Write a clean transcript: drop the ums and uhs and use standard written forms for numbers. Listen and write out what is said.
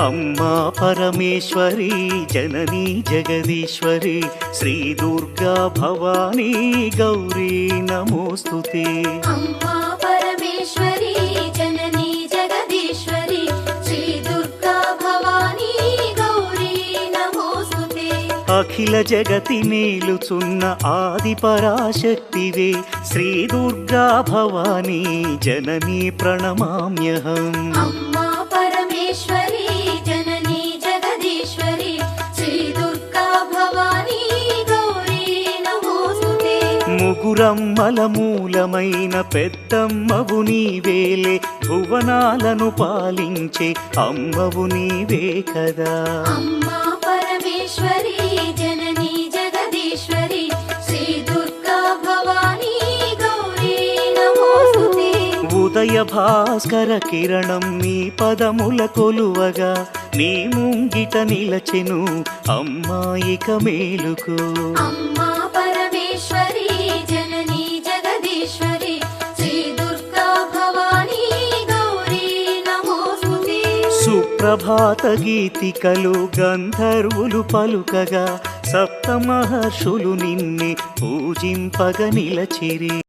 अम्मा परमेश्वरी जननी जगदीश्वरी श्री दुर्गा भवानी गौरी नमोस्तुते। अम्मा परमेश्वरी जननी जगदीश्वरी श्री दुर्गा भवानी गौरी नमोस्तुते। अखिल जगति नेलुचुन्न आदि पराशक्तिवे श्री दुर्गा भवानी जननी प्रणमाम्यहम्। अम्मा परमेश्वरी जननी जगदीश्वरी श्री दुर्गा भवानी गौरी नमोस्तुते। ముగురమ్మల మూలమైన పెద్దమ్మవు నీవేలే భువనాలను పాలించే అమ్మవు నీవే కదా। अम्मा परमेश्वरी जननी जगदीश्वरी श्री दुर्गा भवानी गौरी नमोस्तुते। ఉదయ భాస్కర కిరణం నీ పదముల కొలువగా నీ ముంగిట నిలచెను అమ్మాయిక మేలుకు। अम्मा परमेश्वरी जननी जगदीश्वरी श्री दुर्गा भवानी गौरी नमोस्तुते। సుప్రభాత గీతికలు గంధర్వులు పలుకగా సప్త మహర్షులు నిన్నే పూజింపగ నిలచిరి।